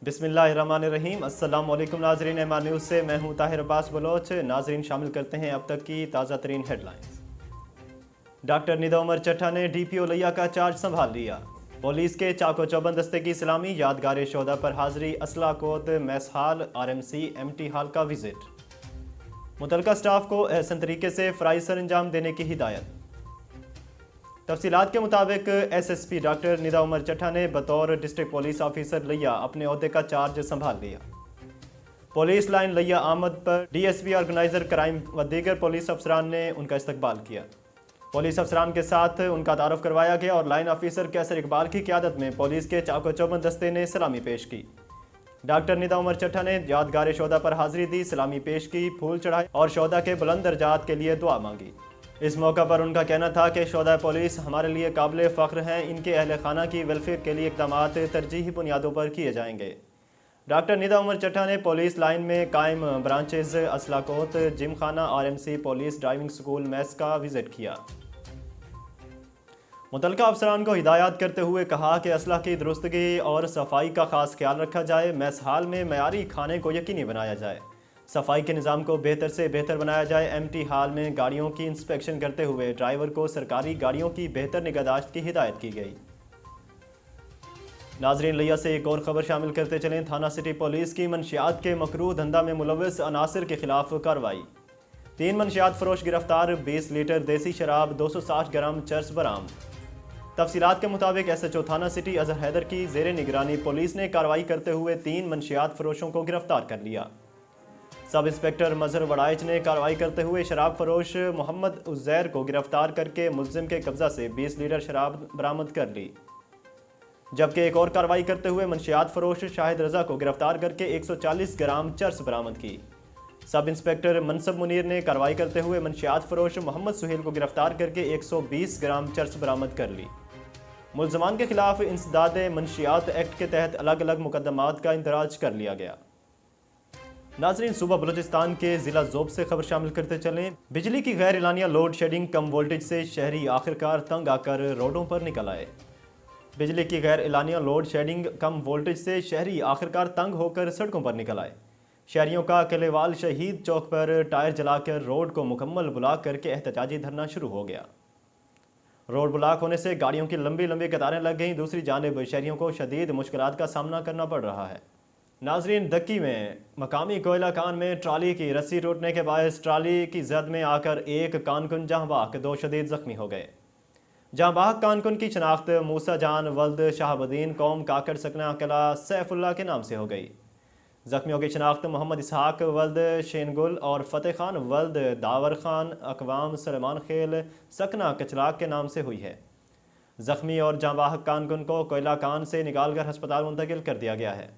बिस्मिल्लाहिर्रहमानिर्रहीम। अस्सलाम वालेकुम नाजरीन, एमआर न्यूज़ से मैं हूं ताहिर अब्बास बलोच। नाजरीन, शामिल करते हैं अब तक की ताज़ा तरीन हेडलाइंस। डॉक्टर निदा उमर चट्ठा ने DPO लिया का चार्ज संभाल लिया। पुलिस के चाको चौबंद दस्ते की सलामी, यादगार शोदा पर हाजिरी, असला कोद, मैस हाल, RMC MT हाल का विजिट। मुतलका स्टाफ को एहसन तरीके से फ़राइज़ सर अंजाम देने की हिदायत। तफसीलात के मुताबिक SSP डॉक्टर निदा उमर चट्ठा ने बतौर डिस्ट्रिक्ट पुलिस ऑफिसर लिया अपने ओहदे का चार्ज संभाल लिया। पुलिस लाइन लिया आमद पर DSP ऑर्गेनाइजर क्राइम व दीगर पुलिस अफसरान ने उनका इस्तकबाल किया। पुलिस अफसरान के साथ उनका तारुफ करवाया गया और लाइन ऑफिसर कैसर इकबाल की क़यादत में पुलिस के चाको चौबंद दस्ते ने सलामी पेश की। डॉक्टर निदा उमर चट्ठा ने यादगार शोदा पर हाजिरी दी, सलामी पेश की, फूल चढ़ाए और शोदा के बुलंद दर्जात के लिए दुआ मांगी। इस मौका पर उनका कहना था कि शोदा पुलिस हमारे लिए काबिल फ़ख्र हैं, इनके अहल खाना की वेलफेयर के लिए इक़दामात तरजीही बुनियादों पर किए जाएंगे। डॉक्टर निदा उमर चट्ठा ने पुलिस लाइन में कायम ब्रांचेज असलाकोत, जिम खाना, RMC police driving school mess का विजिट किया। मुतलका अफसरान को हिदायत करते हुए कहा कि असला की दुरुस्तगी और सफाई का खास ख्याल रखा जाए, मैस हाल में मयारी खाने को यकीनी बनाया जाए, सफाई के निज़ाम को बेहतर से बेहतर बनाया जाए। MT हाल में गाड़ियों की इंस्पेक्शन करते हुए ड्राइवर को सरकारी गाड़ियों की बेहतर निगहदाश्त की हिदायत की गई। नाजरीन, लिया से एक और खबर शामिल करते चलें। थाना सिटी पुलिस की मंशियात के मकरूह धंधा में मुलव्वस अनासर के खिलाफ कार्रवाई। 3 मंशियात फरोश गिरफ्तार, 20 लीटर देसी शराब, 260 ग्राम चर्स बरामद। तफसीलात के मुताबिक SHO थाना सिटी अजहर हैदर की ज़ेर निगरानी पुलिस ने कार्रवाई करते हुए 3 मंशियात फरोशों को गिरफ्तार कर लिया। सब इंस्पेक्टर मजहर वड़ाइच ने कार्रवाई करते हुए शराब फरोश मोहम्मद उज़ैर को गिरफ्तार करके मुल्जिम के कब्जा से 20 लीटर शराब बरामद कर ली, जबकि एक और कार्रवाई करते हुए मंशियात फरोश शाहिद रजा को गिरफ्तार करके 140 ग्राम चर्स बरामद की। सब इंस्पेक्टर मनसब मुनीर ने कार्रवाई करते हुए मंशियात फरोश मोहम्मद सुहेल को गिरफ्तार करके 120 ग्राम चर्स बरामद कर ली। मुल्ज़मान के खिलाफ इंसदाद मंशियात एक्ट के तहत अलग अलग मुकदमात का इंदराज कर लिया गया। नाजरीन, सूबा बलूचिस्तान के ज़िला ज़ोब से खबर शामिल करते चलें। बिजली की गैर एलानिया लोड शेडिंग कम वोल्टेज से शहरी आखिरकार तंग आकर रोडों पर निकल आए। बिजली की गैर एलानिया लोड शेडिंग कम वोल्टेज से शहरी आखिरकार तंग होकर सड़कों पर निकल आए। शहरियों का किलेवाल शहीद चौक पर टायर जलाकर रोड को मुकम्मल ब्लॉक करके एहतजाजी धरना शुरू हो गया। रोड ब्लॉक होने से गाड़ियों की लंबी लंबी कतारें लग गईं। दूसरी जानिब शहरियों को शदीद मुश्किलात का सामना करना पड़ रहा है। नाजरीन, दक्की में मकामी कोयला कान में ट्राली की रस्सी टूटने के बायस ट्राली की जद में आकर एक कानकुन जहांबाग, 2 शदीद जख्मी हो गए। जहांबाग कानकुन की शनाख्त मूसा जान वल्द शाहबुद्दीन कौम काकड़ सकना कला सैफुल्लाह के नाम से हो गई। जख्मियों की शनाख्त मोहम्मद इसहाक वल्द शेनगुल और फ़तेह खान वल्द दावर खान अकवाम सलमान खेल सकना कचलाक के नाम से हुई है। जख्मी और जहांबाग कानकुन को कोयला कान से निकाल कर हस्पताल मुंतकिल कर दिया गया है।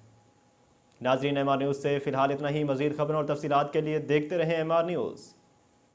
नाजरीन, MR न्यूज़ से फ़िलहाल इतना ही। मज़ीद खबरों और तफसीलात के लिए देखते रहें MR न्यूज़।